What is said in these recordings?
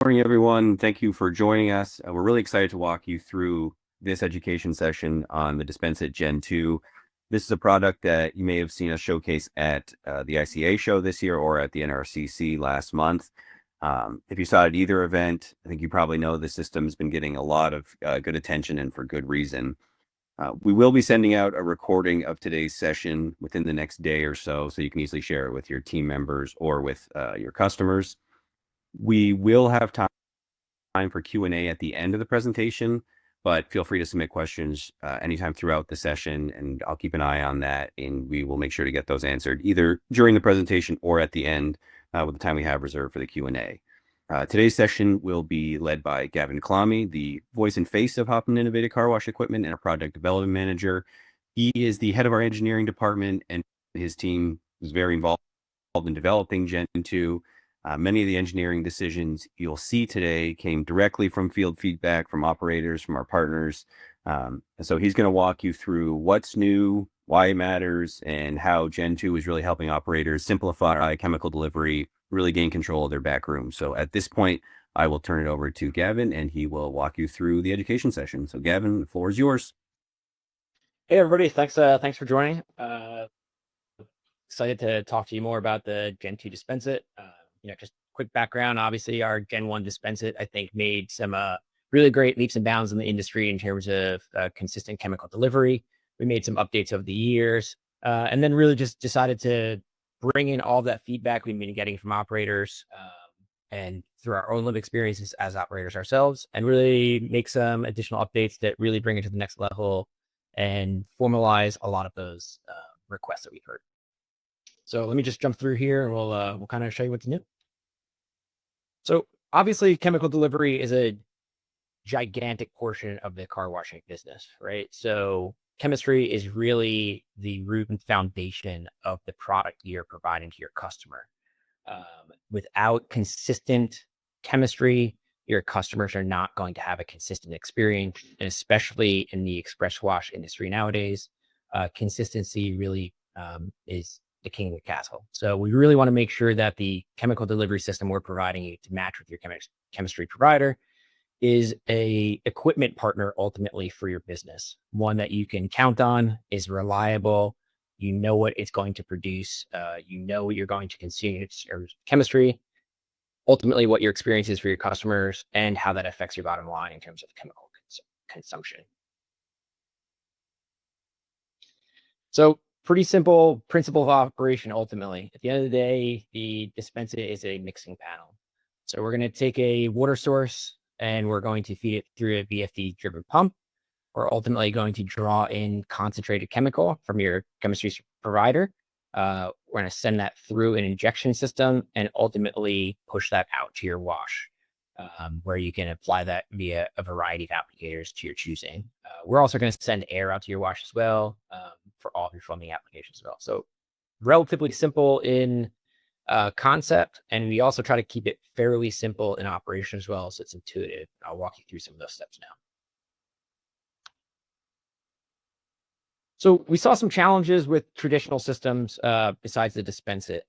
Morning, everyone. Thank you for joining us. We're really excited to walk you through this education session on the dispenseIT Gen2. This is a product that you may have seen us showcase at the ICA show this year or at the NRCC last month. If you saw it at either event, I think you probably know the system has been getting a lot of good attention and for good reason. We will be sending out a recording of today's session within the next day or so you can easily share it with your team members or with your customers. We will have time for Q&A at the end of the presentation, but feel free to submit questions anytime throughout the session, and I'll keep an eye on that, and we will make sure to get those answered either during the presentation or at the end with the time we have reserved for the Q&A. Today's session will be led by Gavin Klamy, the voice and face of Hoffman Innovative Car Wash Equipment and a product development manager. He is the head of our engineering department, and his team is very involved in developing Gen2. Many of the engineering decisions you'll see today came directly from field feedback, from operators, from our partners. And so he's going to walk you through what's new, why it matters, and how Gen2 is really helping operators simplify chemical delivery, really gain control of their backroom. So at this point, I will turn it over to Gavin, and he will walk you through the education session. So Gavin, the floor is yours. Hey everybody, thanks for joining. Excited to talk to you more about the Gen2 dispenseIT. Just quick background. Obviously, our Gen1 dispenseIT, I think, made some really great leaps and bounds in the industry in terms of consistent chemical delivery. We made some updates over the years, and then really just decided to bring in all of that feedback we've been getting from operators and through our own lived experiences as operators ourselves, and really make some additional updates that really bring it to the next level and formalize a lot of those requests that we've heard. So let me just jump through here and we'll kind of show you what's new. So obviously chemical delivery is a gigantic portion of the car washing business, right? So chemistry is really the root and foundation of the product you're providing to your customer. Without consistent chemistry, your customers are not going to have a consistent experience, and especially in the express wash industry nowadays, consistency really is the king of the castle. So we really want to make sure that the chemical delivery system we're providing you to match with your chemistry provider is a equipment partner ultimately for your business, one that you can count on, is reliable, you know what it's going to produce, you know what you're going to consume your chemistry, ultimately what your experience is for your customers, and how that affects your bottom line in terms of chemical consumption. So pretty simple principle of operation. Ultimately, at the end of the day, the dispenser is a mixing panel. So we're going to take a water source and we're going to feed it through a VFD driven pump. We're ultimately going to draw in concentrated chemical from your chemistry provider. We're going to send that through an injection system and ultimately push that out to your wash, where you can apply that via a variety of applicators to your choosing. We're also going to send air out to your wash as well, for all of your foaming applications as well. So relatively simple in concept, and we also try to keep it fairly simple in operation as well, so it's intuitive. I'll walk you through some of those steps now. So we saw some challenges with traditional systems besides the dispenseIT.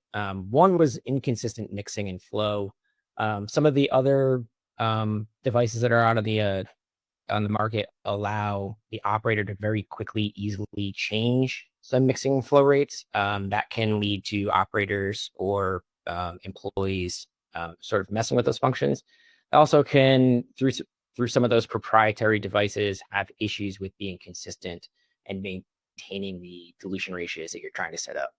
One was inconsistent mixing and flow. Some of the other devices that are out of the on the market allow the operator to very quickly, easily change some mixing flow rates. That can lead to operators or employees sort of messing with those functions. Also can, through some of those proprietary devices, have issues with being consistent and maintaining the dilution ratios that you're trying to set up.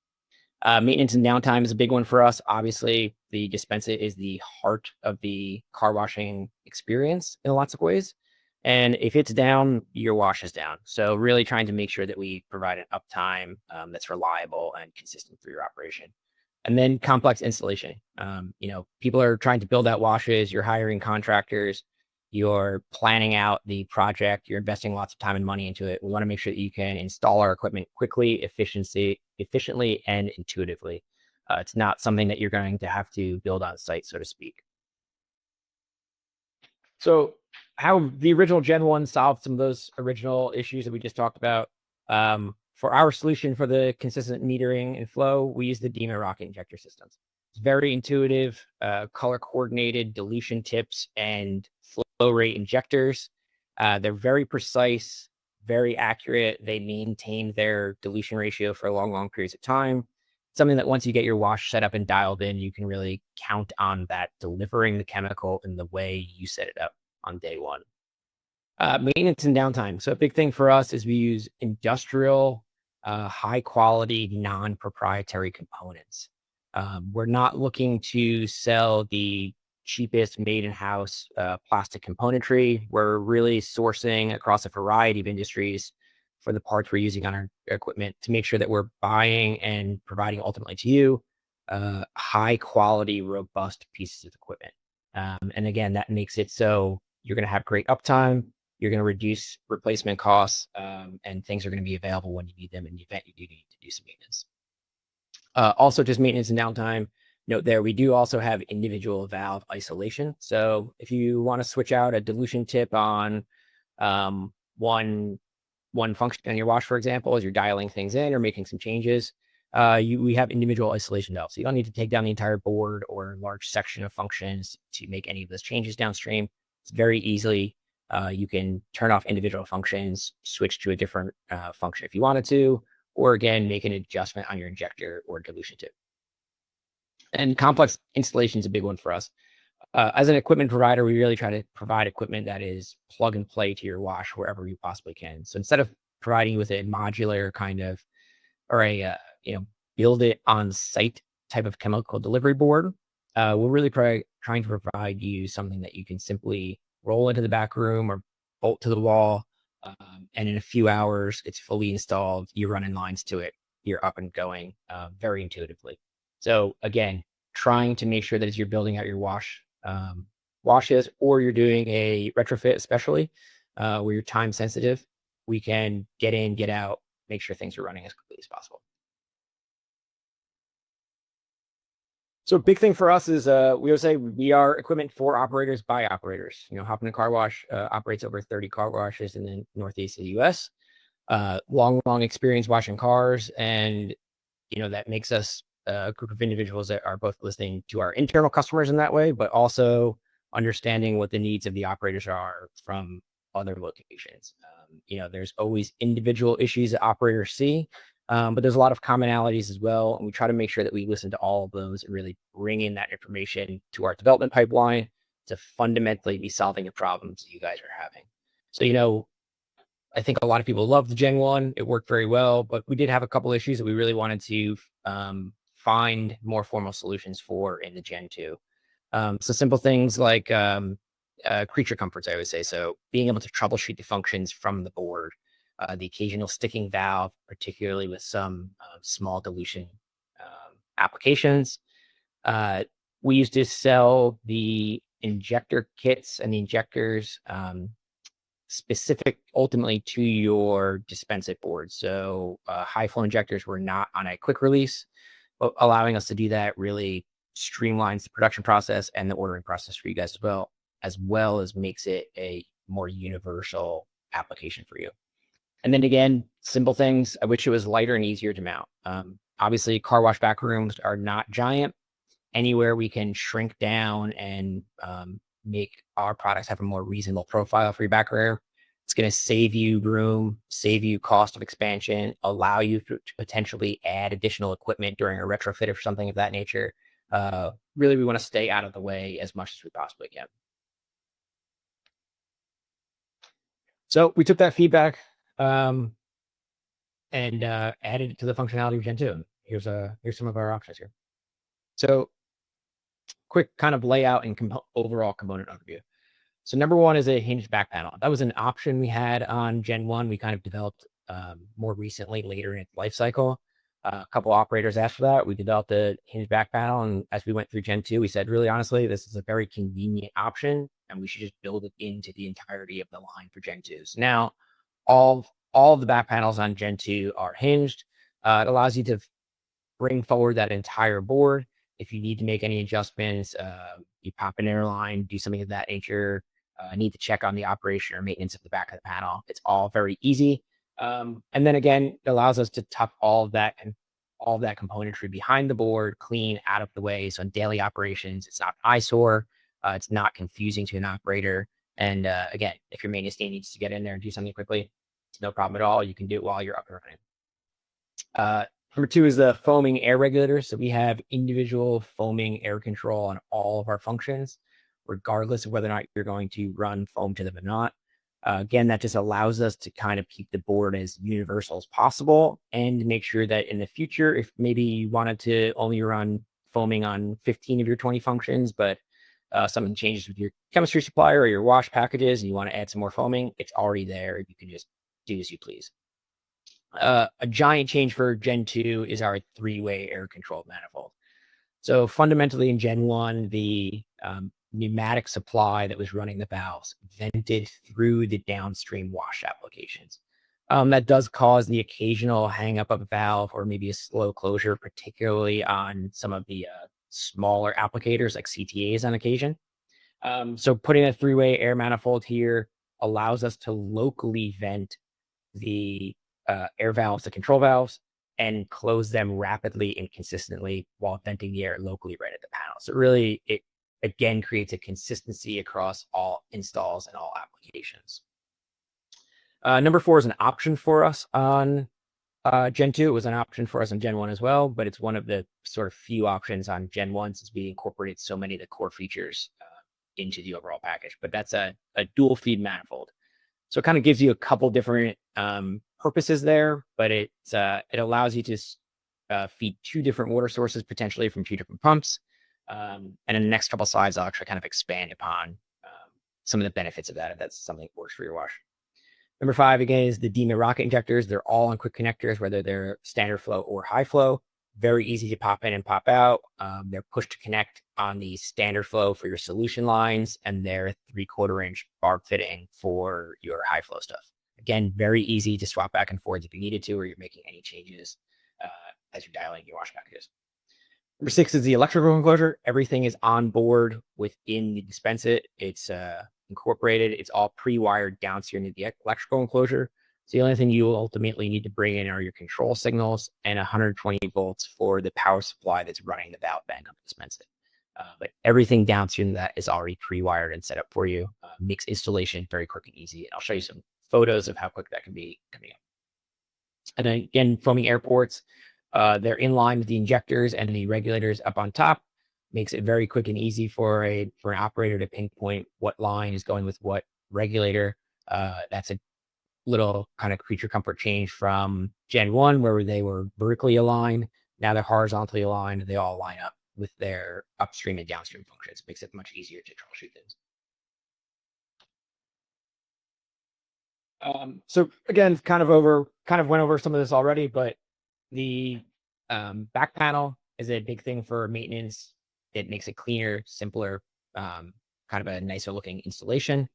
Maintenance and downtime is a big one for us. Obviously, the dispenser is the heart of the car washing experience in lots of ways. And if it's down, your wash is down. So really trying to make sure that we provide an uptime that's reliable and consistent through your operation. And then complex installation. People are trying to build out washes, you're hiring contractors, you're planning out the project, you're investing lots of time and money into it. We want to make sure that you can install our equipment quickly, efficiently, and intuitively. It's not something that you're going to have to build on site, so to speak. So how the original Gen 1 solved some of those original issues that we just talked about. For our solution for the consistent metering and flow, we use the DEMA rocket injector systems. It's very intuitive, color coordinated dilution tips and flow rate injectors. They're very precise, very accurate. They maintain their dilution ratio for long periods of time. Something that once you get your wash set up and dialed in, you can really count on that delivering the chemical in the way you set it up on day one. Maintenance and downtime. So a big thing for us is we use industrial, high quality, non-proprietary components. We're not looking to sell the cheapest made in-house plastic componentry. We're really sourcing across a variety of industries for the parts we're using on our equipment to make sure that we're buying and providing ultimately to you high quality, robust pieces of equipment. And again, that makes it so you're going to have great uptime. You're going to reduce replacement costs, and things are going to be available when you need them in the event you do need to do some maintenance. Also, just maintenance and downtime. Note there, we do also have individual valve isolation. So if you want to switch out a dilution tip on one function in your wash, for example, as you're dialing things in or making some changes, we have individual isolation valves. So you don't need to take down the entire board or large section of functions to make any of those changes downstream. It's very easily. You can turn off individual functions, switch to a different function if you wanted to, or again, make an adjustment on your injector or dilution tip. And complex installation is a big one for us. As an equipment provider, we really try to provide equipment that is plug and play to your wash wherever you possibly can. So instead of providing you with a modular kind of, or a, build it on site type of chemical delivery board, we're really trying to provide you something that you can simply roll into the back room or bolt to the wall. And in a few hours, it's fully installed. You're running lines to it. You're up and going very intuitively. So again, trying to make sure that as you're building out your washes, or you're doing a retrofit, especially where you're time sensitive, we can get in, get out, make sure things are running as quickly as possible. So a big thing for us is we always say we are equipment for operators by operators. Hop in a Car Wash operates over 30 car washes in the Northeast of the U.S. Long experience washing cars, and that makes us a group of individuals that are both listening to our internal customers in that way, but also understanding what the needs of the operators are from other locations. There's always individual issues that operators see, but there's a lot of commonalities as well. And we try to make sure that we listen to all of those and really bring in that information to our development pipeline to fundamentally be solving the problems that you guys are having. So, I think a lot of people love the Gen 1. It worked very well, but we did have a couple issues that we really wanted to find more formal solutions for in the Gen 2. So simple things like creature comforts, I would say. So being able to troubleshoot the functions from the board, the occasional sticking valve, particularly with some small dilution applications. We used to sell the injector kits and the injectors specific ultimately to your dispenseIT board. So high flow injectors were not on a quick release, but allowing us to do that really streamlines the production process and the ordering process for you guys as well as makes it a more universal application for you. And then again, simple things. I wish it was lighter and easier to mount. Obviously, car wash back rooms are not giant. Anywhere we can shrink down and make our products have a more reasonable profile for your back room, it's going to save you room, save you cost of expansion, allow you to potentially add additional equipment during a retrofit or something of that nature. Really, we want to stay out of the way as much as we possibly can. So we took that feedback and added it to the functionality of Gen 2. Here's some of our options here. So quick kind of layout and overall component overview. So number one is a hinged back panel. That was an option we had on Gen 1. We kind of developed more recently, later in its life cycle. A couple operators asked for that. We developed a hinged back panel. And as we went through Gen 2, we said, really honestly, this is a very convenient option, and we should just build it into the entirety of the line for Gen 2. So now all of the back panels on Gen 2 are hinged. It allows you to bring forward that entire board. If you need to make any adjustments, you pop an airline, do something of that nature, need to check on the operation or maintenance of the back of the panel. It's all very easy. And then again, it allows us to tuck all of that all that componentry behind the board, clean, out of the way. So in daily operations, it's not an eyesore. It's not confusing to an operator. And again, if your maintenance team needs to get in there and do something quickly, it's no problem at all. You can do it while you're up and running. Number two is the foaming air regulator. So we have individual foaming air control on all of our functions, regardless of whether or not you're going to run foam to them or not. Again, that just allows us to kind of keep the board as universal as possible and make sure that in the future, if maybe you wanted to only run foaming on 15 of your 20 functions, but something changes with your chemistry supplier or your wash packages and you want to add some more foaming, it's already there. You can just do as you please. A giant change for Gen 2 is our 3-way air control manifold. So fundamentally in Gen 1, the pneumatic supply that was running the valves vented through the downstream wash applications. That does cause the occasional hang up of a valve or maybe a slow closure, particularly on some of the smaller applicators like CTAs on occasion. So putting a 3-way air manifold here allows us to locally vent the air valves, the control valves, and close them rapidly and consistently while venting the air locally right at the panel. So really, it again creates a consistency across all installs and all applications. Number 4 is an option for us on Gen 2. It was an option for us on Gen 1 as well, but it's one of the sort of few options on Gen 1 since we incorporated so many of the core features into the overall package. But that's a dual feed manifold. So it kind of gives you a couple different purposes there, but it allows you to feed 2 different water sources potentially from 2 different pumps. And in the next couple slides, I'll actually kind of expand upon some of the benefits of that if that's something that works for your wash. Number 5, again, is the DEMA rocket injectors. They're all on quick connectors, whether they're standard flow or high flow. Very easy to pop in and pop out. They're push to connect on the standard flow for your solution lines, and they're 3/4-inch barb fitting for your high flow stuff. Again, very easy to swap back and forth if you needed to, or you're making any changes as you're dialing your wash packages. Number 6 is the electrical enclosure. Everything is on board within the dispenseIT. It's incorporated. It's all pre-wired downstream into the electrical enclosure. So the only thing you will ultimately need to bring in are your control signals and 120 volts for the power supply that's running the valve bank on the dispenseIT. But everything downstream of that is already pre-wired and set up for you. Makes installation very quick and easy. And I'll show you some photos of how quick that can be coming up. And then again, foaming air ports, they're in line with the injectors and the regulators up on top. Makes it very quick and easy for an operator to pinpoint what line is going with what regulator. That's a little kind of creature comfort change from Gen 1 where they were vertically aligned. Now they're horizontally aligned. They all line up with their upstream and downstream functions. Makes it much easier to troubleshoot things. So again, kind of went over some of this already, but the back panel is a big thing for maintenance. It makes it cleaner, simpler, kind of a nicer looking installation.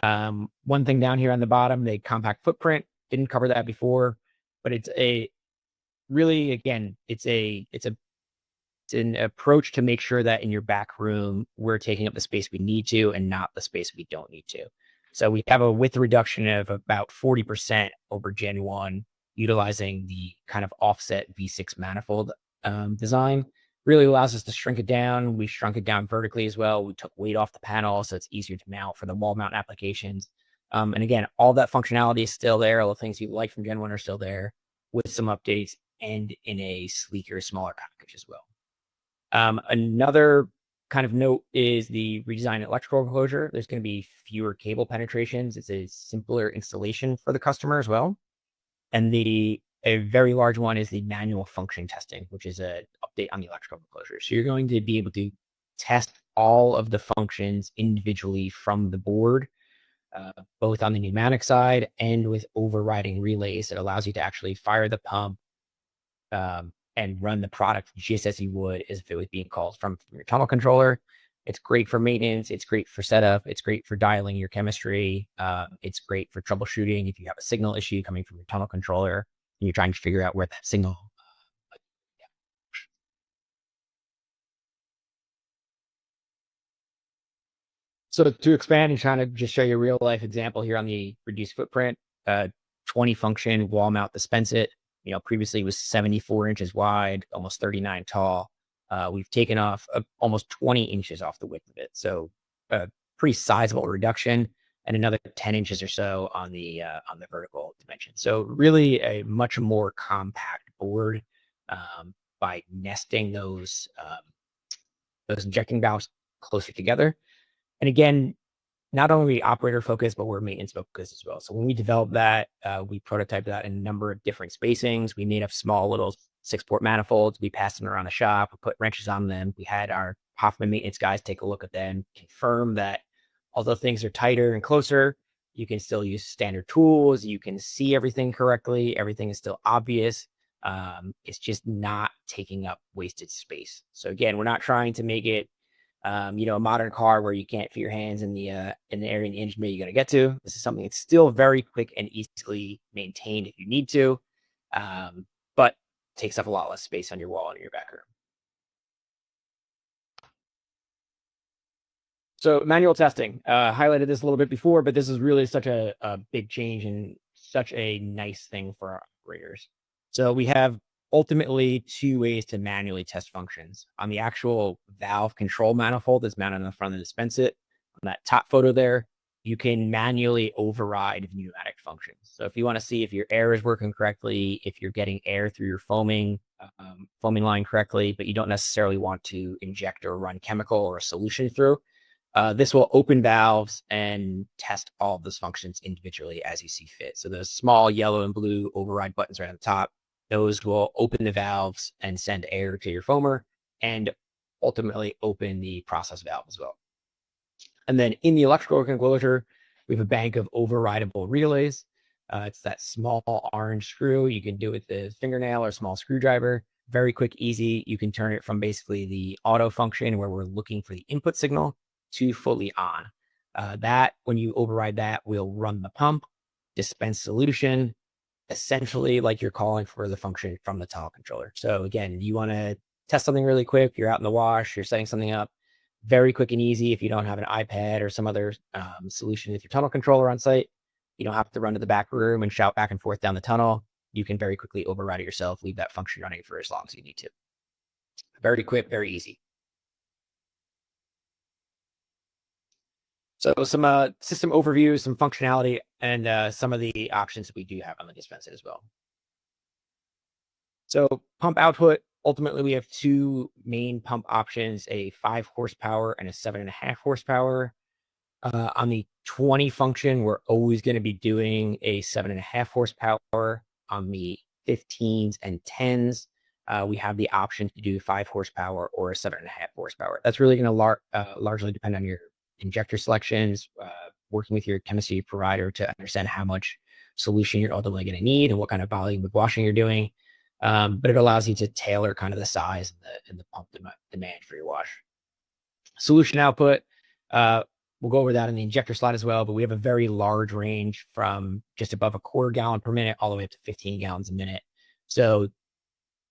One thing down here on the bottom, the compact footprint, didn't cover that before, but it's an approach to make sure that in your back room, we're taking up the space we need to and not the space we don't need to. So we have a width reduction of about 40% over Gen 1, utilizing the kind of offset V6 manifold design. Really allows us to shrink it down. We shrunk it down vertically as well. We took weight off the panel, so it's easier to mount for the wall mount applications. And again, all that functionality is still there. All the things you like from Gen 1 are still there with some updates and in a sleeker, smaller package as well. Another kind of note is the redesigned electrical enclosure. There's going to be fewer cable penetrations. It's a simpler installation for the customer as well. And a very large one is the manual function testing, which is an update on the electrical enclosure. So you're going to be able to test all of the functions individually from the board, both on the pneumatic side and with overriding relays that allows you to actually fire the pump and run the product just as you would as if it was being called from your tunnel controller. It's great for maintenance. It's great for setup. It's great for dialing your chemistry. It's great for troubleshooting if you have a signal issue coming from your tunnel controller and you're trying to figure out where that signal. So to expand and trying to just show you a real life example here on the reduced footprint, 20 function wall mount dispenseIT. previously was 74 inches wide, almost 39 tall. We've taken off almost 20 inches off the width of it. So a pretty sizable reduction, and another 10 inches or so on the vertical dimension. So really a much more compact board by nesting those injecting valves closer together. And again, not only operator focused, but we're maintenance focused as well. So when we developed that, we prototyped that in a number of different spacings. We made up small little 6-port manifolds. We passed them around the shop. We put wrenches on them. We had our Hoffman maintenance guys take a look at them, confirm that although things are tighter and closer, you can still use standard tools. You can see everything correctly. Everything is still obvious. It's just not taking up wasted space. So again, we're not trying to make it a modern car where you can't fit your hands in the area in the engine bay you're going to get to. This is something that's still very quick and easily maintained if you need to, but takes up a lot less space on your wall and in your back room. So manual testing, highlighted this a little bit before, but this is really such a big change and such a nice thing for our operators. So we have ultimately 2 ways to manually test functions. On the actual valve control manifold that's mounted on the front of the dispenser, on that top photo there, you can manually override pneumatic functions. So if you want to see if your air is working correctly, if you're getting air through your foaming line correctly, but you don't necessarily want to inject or run chemical or a solution through, this will open valves and test all of those functions individually as you see fit. So those small yellow and blue override buttons right on the top, those will open the valves and send air to your foamer and ultimately open the process valve as well. And then in the electrical enclosure, we have a bank of overrideable relays. It's that small orange screw. You can do it with the fingernail or small screwdriver. Very quick, easy. You can turn it from basically the auto function where we're looking for the input signal to fully on. That, when you override that, will run the pump, dispense solution, essentially like you're calling for the function from the toggle controller. So again, you want to test something really quick, you're out in the wash, you're setting something up, very quick and easy. If you don't have an iPad or some other solution with your tunnel controller on site, you don't have to run to the back room and shout back and forth down the tunnel. You can very quickly override it yourself, leave that function running for as long as you need to. Very quick, very easy. So some system overview, some functionality, and some of the options we do have on the dispenser as well. So pump output, ultimately we have 2 main pump options, a 5 horsepower and a 7.5 horsepower. On the 20 function, we're always going to be doing a 7.5 horsepower. On the 15s and 10s, we have the option to do 5 horsepower or a 7.5 horsepower. That's really going to largely depend on your injector selections, working with your chemistry provider to understand how much solution you're ultimately going to need and what kind of volume of washing you're doing. But it allows you to tailor kind of the size and the pump demand for your wash. Solution output, we'll go over that in the injector slide as well, but we have a very large range from just above a 1/4 gallon per minute all the way up to 15 gallons a minute. So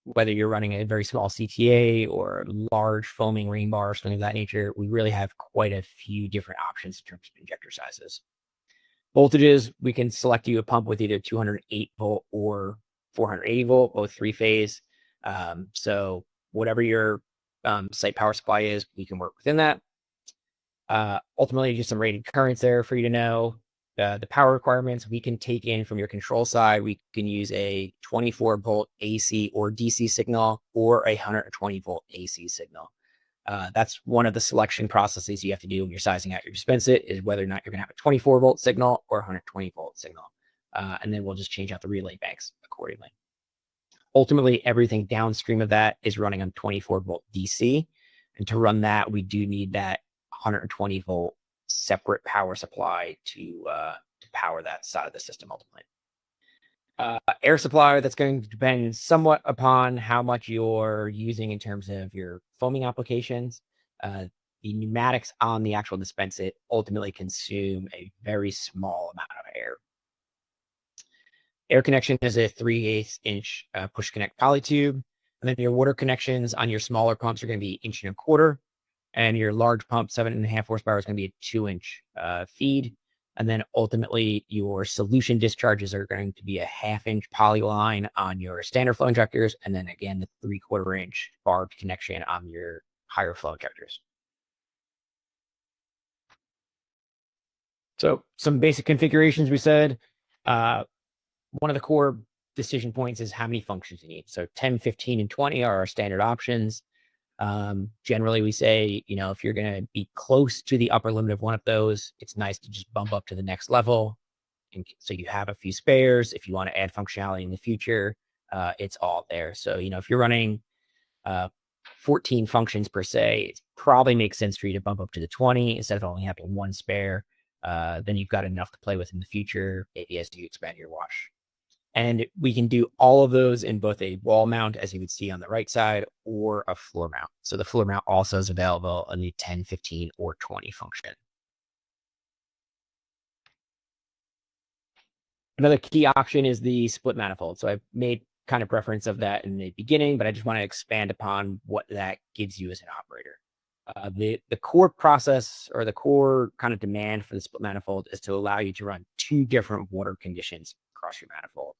whether you're running a very small CTA or large foaming rain bar or something of that nature, we really have quite a few different options in terms of injector sizes. Voltages, we can select you a pump with either 208 volt or 480 volt, both 3-phase. So whatever your site power supply is, we can work within that. Ultimately, just some rated currents there for you to know. The power requirements we can take in from your control side. We can use a 24 volt AC or DC signal or a 120 volt AC signal. That's one of the selection processes you have to do when you're sizing out your dispenser, is whether or not you're going to have a 24 volt signal or 120 volt signal. And then we'll just change out the relay banks accordingly. Ultimately, everything downstream of that is running on 24 volt DC. And to run that, we do need that 120 volt separate power supply to power that side of the system ultimately. Air supply, that's going to depend somewhat upon how much you're using in terms of your foaming applications. The pneumatics on the actual dispenser ultimately consume a very small amount of air. Air connection is a 3/8 inch push connect poly tube. And then your water connections on your smaller pumps are going to be 1.25 inches. And your large pump, 7.5 horsepower, is going to be a 2-inch feed. And then ultimately your solution discharges are going to be a 1/2-inch poly line on your standard flow injectors. And then again, the 3/4-inch barbed connection on your higher flow injectors. So some basic configurations we said. One of the core decision points is how many functions you need. So 10, 15, and 20 are our standard options. Generally, we say, if you're going to be close to the upper limit of one of those, it's nice to just bump up to the next level. And so you have a few spares. If you want to add functionality in the future, it's all there. So, if you're running 14 functions per se, it probably makes sense for you to bump up to the 20 instead of only having one spare. Then you've got enough to play with in the future, maybe as you expand your wash. And we can do all of those in both a wall mount, as you would see on the right side, or a floor mount. So the floor mount also is available on the 10, 15, or 20 function. Another key option is the split manifold. So I made kind of reference of that in the beginning, but I just want to expand upon what that gives you as an operator. The core process, or the core kind of demand for the split manifold, is to allow you to run 2 different water conditions across your manifold.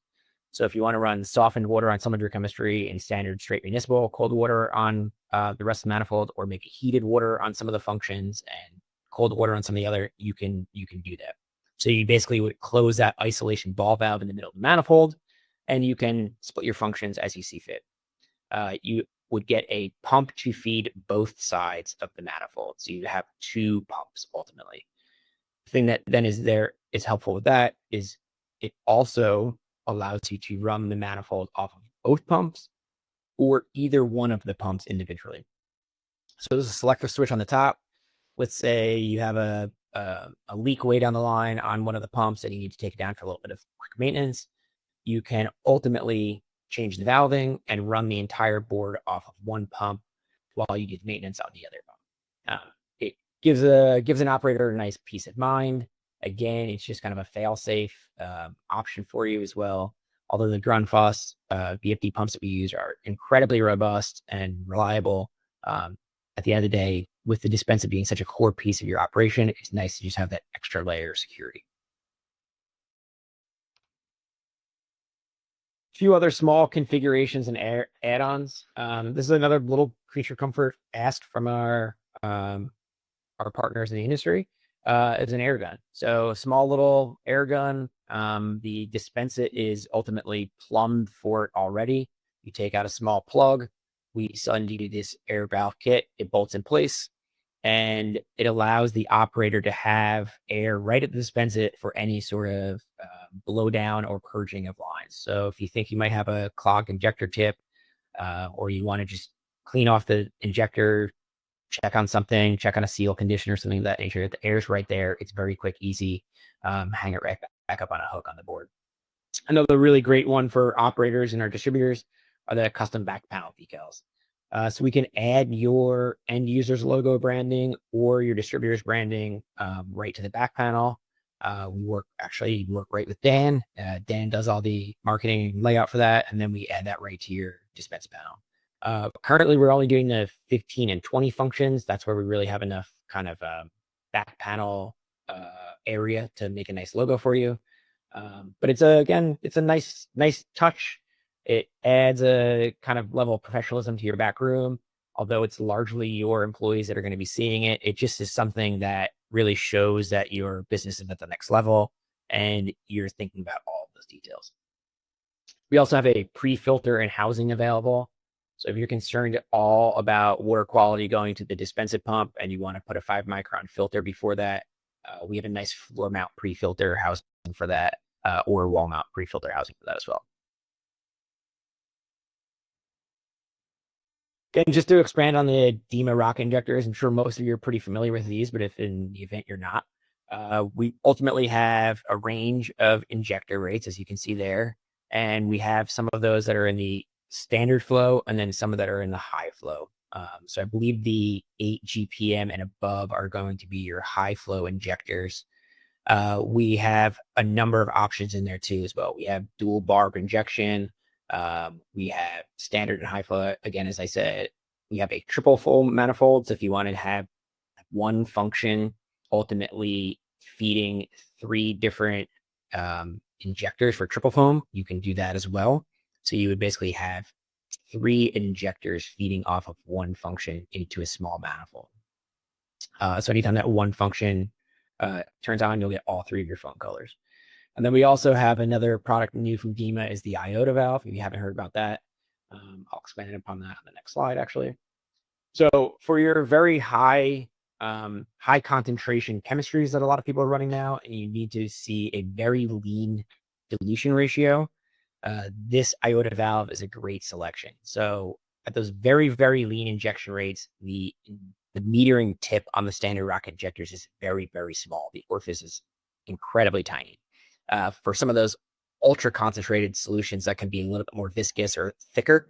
So if you want to run softened water on some of your chemistry and standard straight municipal cold water on the rest of the manifold, or maybe heated water on some of the functions and cold water on some of the other, you can do that. So you basically would close that isolation ball valve in the middle of the manifold, and you can split your functions as you see fit. You would get a pump to feed both sides of the manifold. So you have 2 pumps ultimately. The thing that then is helpful with that is it also allows you to run the manifold off of both pumps or either one of the pumps individually. So there's a selector switch on the top. Let's say you have a leak way down the line on one of the pumps and you need to take it down for a little bit of quick maintenance. You can ultimately change the valving and run the entire board off of one pump while you do maintenance on the other pump. It gives an operator a nice peace of mind. Again, it's just kind of a fail-safe option for you as well. Although the Grundfos VFD pumps that we use are incredibly robust and reliable, at the end of the day, with the dispenser being such a core piece of your operation, it's nice to just have that extra layer of security. A few other small configurations and add-ons. This is another little creature comfort asked from our partners in the industry. It's an air gun. So a small little air gun. The dispenser is ultimately plumbed for it already. You take out a small plug. We send you this air valve kit. It bolts in place, and it allows the operator to have air right at the dispenser for any sort of blowdown or purging of lines. So if you think you might have a clogged injector tip, or you want to just clean off the injector, check on something, check on a seal condition or something of that nature, the air's right there. It's very quick, easy. Hang it right back up on a hook on the board. Another really great one for operators and our distributors are the custom back panel decals. So we can add your end user's logo branding or your distributor's branding right to the back panel. We work right with Dan. Dan does all the marketing and layout for that, and then we add that right to your dispense panel. Currently, we're only doing the 15 and 20 functions. That's where we really have enough kind of back panel area to make a nice logo for you. But it's a nice touch. It adds a kind of level of professionalism to your back room. Although it's largely your employees that are going to be seeing it, it just is something that really shows that your business is at the next level and you're thinking about all of those details. We also have a pre-filter and housing available. So if you're concerned at all about water quality going to the dispenser pump and you want to put a 5-micron filter before that, we have a nice floor mount pre-filter housing for that, or wall mount pre-filter housing for that as well. Again, just to expand on the DEMA rock injectors, I'm sure most of you are pretty familiar with these, but if in the event you're not, we ultimately have a range of injector rates, as you can see there. And we have some of those that are in the standard flow and then some that are in the high flow. So I believe the 8 GPM and above are going to be your high flow injectors. We have a number of options in there too as well. We have dual barb injection. We have standard and high flow. Again, as I said, we have a triple flow manifold. So if you want to have one function ultimately feeding 3 different injectors for triple foam, you can do that as well. So you would basically have 3 injectors feeding off of one function into a small manifold. So anytime that one function turns on, you'll get all 3 of your foam colors. And then we also have another product new from Dima is the iota valve. If you haven't heard about that, I'll expand upon that on the next slide, actually. So for your very high concentration chemistries that a lot of people are running now, and you need to see a very lean dilution ratio, this iota valve is a great selection. So at those very, very lean injection rates, the metering tip on the standard rocket injectors is very, very small. The orifice is incredibly tiny. For some of those ultra concentrated solutions that can be a little bit more viscous or thicker,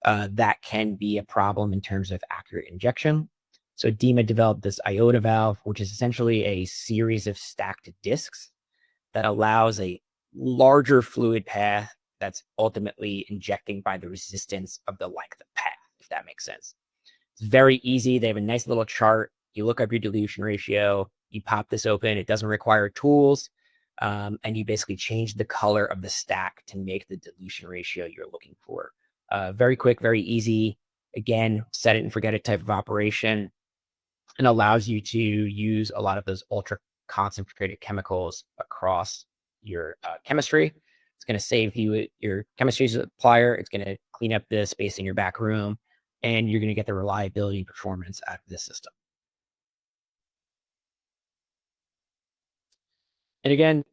that can be a problem in terms of accurate injection. So Dima developed this iota valve, which is essentially a series of stacked discs that allows a larger fluid path that's ultimately injecting by the resistance of the length of path, if that makes sense. It's very easy. They have a nice little chart. You look up your dilution ratio, you pop this open. It doesn't require tools. And you basically change the color of the stack to make the dilution ratio you're looking for. Very quick, very easy. Again, set it and forget it type of operation, and allows you to use a lot of those ultra concentrated chemicals across your chemistry. It's going to save you your chemistry supplier. It's going to clean up the space in your back room, and you're going to get the reliability and performance out of this system. And again,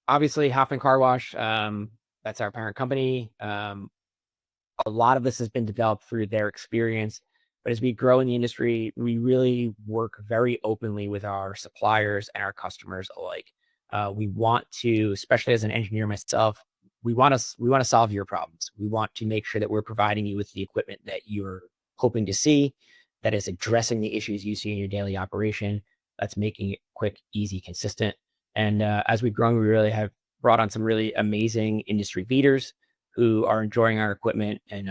obviously Hoffman Car Wash, that's our parent company. A lot of this has been developed through their experience, but as we grow in the industry, we really work very openly with our suppliers and our customers alike. We want to, especially as an engineer myself, we want to solve your problems. We want to make sure that we're providing you with the equipment that you're hoping to see, that is addressing the issues you see in your daily operation, that's making it quick, easy, consistent. And as we've grown, we really have brought on some really amazing industry leaders who are enjoying our equipment, and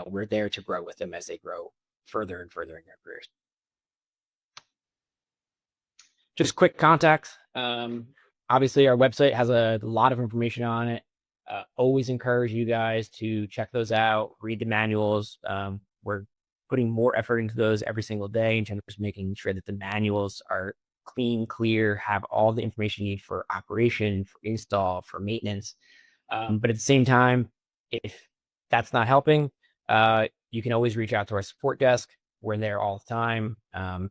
we're there to grow with them as they grow further and further in their careers. Just quick contacts. Obviously, our website has a lot of information on it. Always encourage you guys to check those out, read the manuals. We're putting more effort into those every single day in terms of making sure that the manuals are clean, clear, have all the information you need for operation, for install, for maintenance. But at the same time, if that's not helping, you can always reach out to our support desk. We're there all the time.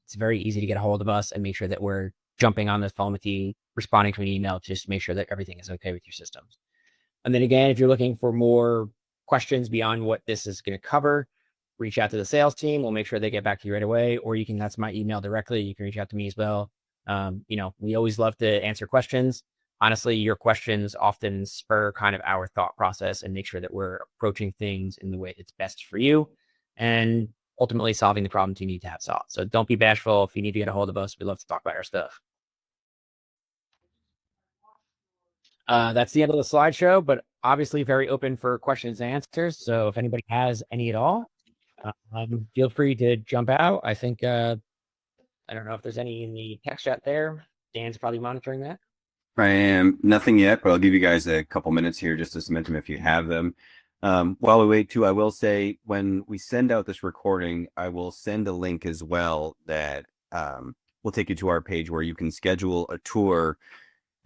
It's very easy to get a hold of us and make sure that we're jumping on the phone with you, responding to an email to just make sure that everything is okay with your systems. And then again, if you're looking for more questions beyond what this is going to cover, reach out to the sales team. We'll make sure they get back to you right away, or you can, that's my email directly. You can reach out to me as well. We always love to answer questions. Honestly, your questions often spur kind of our thought process and make sure that we're approaching things in the way that's best for you and ultimately solving the problems you need to have solved. So don't be bashful. If you need to get a hold of us, we love to talk about our stuff. That's the end of the slideshow, but obviously very open for questions and answers. So if anybody has any at all, feel free to jump out. I think, I don't know if there's any in the text chat there. Dan's probably monitoring that. I am nothing yet, but I'll give you guys a couple minutes here just to submit them if you have them. While we wait too, I will say when we send out this recording, I will send a link as well that will take you to our page where you can schedule a tour.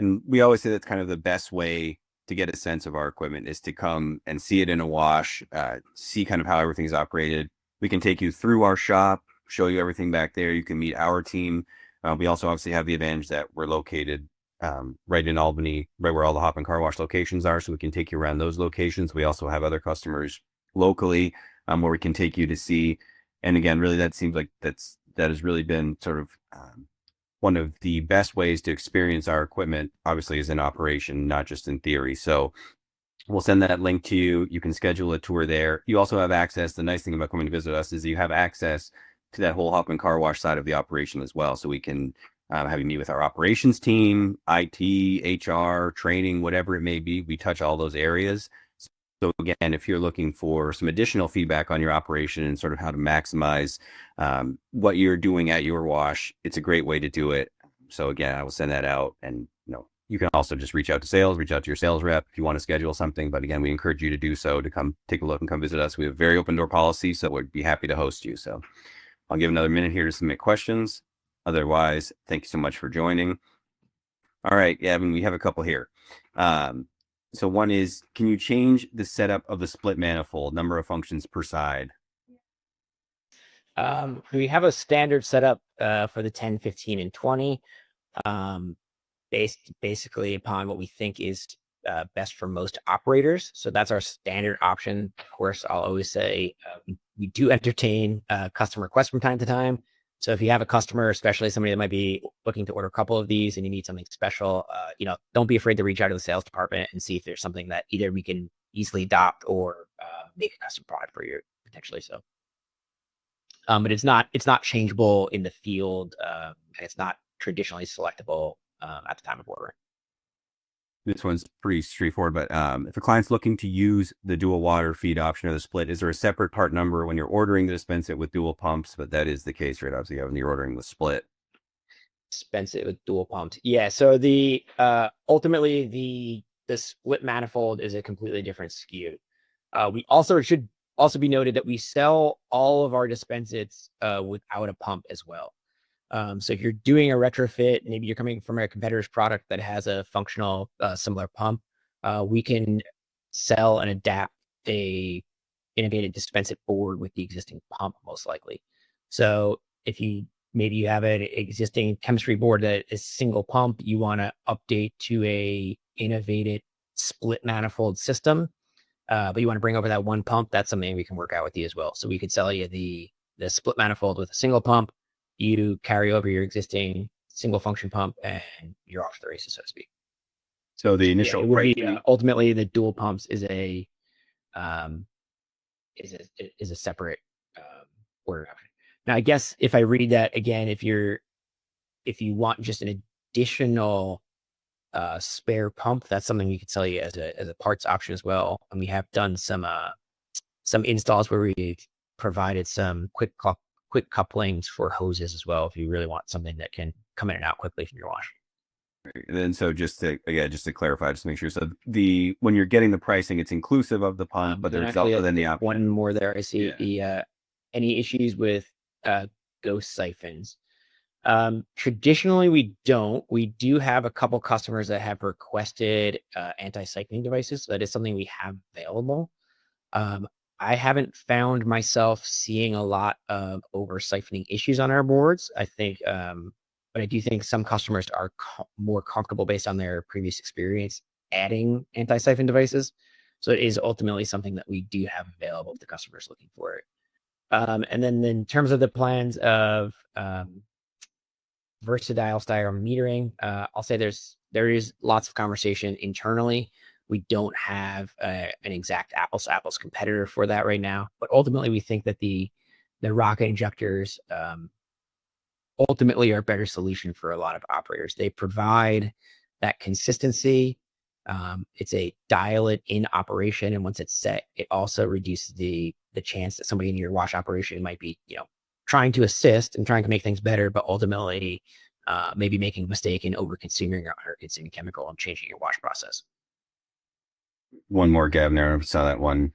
And we always say that's kind of the best way to get a sense of our equipment is to come and see it in a wash, see kind of how everything's operated. We can take you through our shop, show you everything back there. You can meet our team. We also obviously have the advantage that we're located right in Albany, right where all the Hoffman Car Wash locations are. So we can take you around those locations. We also have other customers locally where we can take you to see. And again, really, that seems like that has really been sort of one of the best ways to experience our equipment, obviously, is in operation, not just in theory. So we'll send that link to you. You can schedule a tour there. You also have access. The nice thing about coming to visit us is you have access to that whole Hoffman Car Wash side of the operation as well. So we can have you meet with our operations team, IT, HR, training, whatever it may be. We touch all those areas. So again, if you're looking for some additional feedback on your operation and sort of how to maximize what you're doing at your wash, it's a great way to do it. So again, I will send that out, and you can also just reach out to sales, reach out to your sales rep if you want to schedule something. But again, we encourage you to do so, to come take a look and come visit us. We have a very open door policy, so we'd be happy to host you. So I'll give another minute here to submit questions. Otherwise, thank you so much for joining. All right, Gavin, we have a couple here. So one is, can you change the setup of the split manifold, number of functions per side? We have a standard setup for the 10, 15, and 20, based basically upon what we think is best for most operators. So that's our standard option. Of course, I'll always say we do entertain customer requests from time to time. So if you have a customer, especially somebody that might be looking to order a couple of these and you need something special, don't be afraid to reach out to the sales department and see if there's something that either we can easily adopt or make a custom product for you potentially. So. But it's not changeable in the field. It's not traditionally selectable at the time of ordering. This one's pretty straightforward, but if a client's looking to use the dual water feed option or the split, is there a separate part number when you're ordering to dispense it with dual pumps? But that is the case, right? Obviously, when you're ordering the split. Dispense it with dual pumps. Yeah. So the ultimately the split manifold is a completely different SKU. We also should also be noted that we sell all of our dispenseITs without a pump as well. So if you're doing a retrofit, maybe you're coming from a competitor's product that has a functional similar pump, we can sell and adapt a innovative dispenseIT board with the existing pump, most likely. So if maybe you have an existing chemistry board that is single pump, you want to update to a innovative split manifold system, but you want to bring over that one pump, that's something we can work out with you as well. So we could sell you the split manifold with a single pump. You carry over your existing single function pump, and you're off to the races, so to speak. So the initial ultimately the dual pumps is a separate order option. Now, I guess if I read that again, if you want just an additional spare pump, that's something we could sell you as a parts option as well. And we have done some installs where we've provided some quick couplings for hoses as well, if you really want something that can come in and out quickly from your wash. And then, so just to clarify, just to make sure, so when you're getting the pricing, it's inclusive of the pump, but there's also then the option. One more there. I see any issues with ghost siphons. Traditionally, we don't. We do have a couple customers that have requested anti-siphoning devices. So that is something we have available. I haven't found myself seeing a lot of over siphoning issues on our boards. I think, but I do think some customers are more comfortable based on their previous experience adding anti-siphon devices. So it is ultimately something that we do have available if the customer is looking for it. And then in terms of the plans of versatile styrofoam metering, I'll say there is lots of conversation internally. We don't have an exact apples to apples competitor for that right now, but ultimately we think that the rocket injectors ultimately are a better solution for a lot of operators. They provide that consistency. It's a dial it in operation, and once it's set, it also reduces the chance that somebody in your wash operation might be, trying to assist and trying to make things better, but ultimately maybe making a mistake in over consuming or under consuming chemical and changing your wash process. One more, Gavin, I saw that one.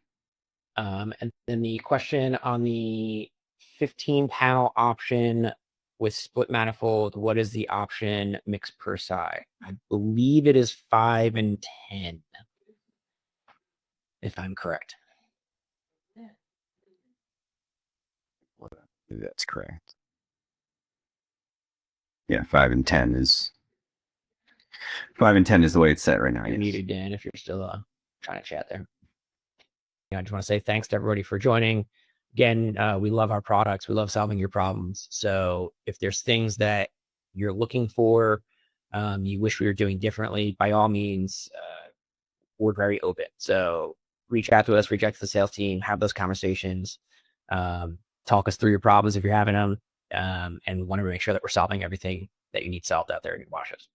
And then the question on the 15-panel option with split manifold, what is the option mix per side? I believe it is 5 and 10, if I'm correct. That's correct. Yeah, 5 and 10 is the way it's set right now. You're muted, Dan, if you're still trying to chat there. I just want to say thanks to everybody for joining. Again, we love our products. We love solving your problems. So if there's things that you're looking for, you wish we were doing differently, by all means, we're very open. So reach out to us, reach out to the sales team, have those conversations, talk us through your problems if you're having them. And we want to make sure that we're solving everything that you need solved out there in your washes.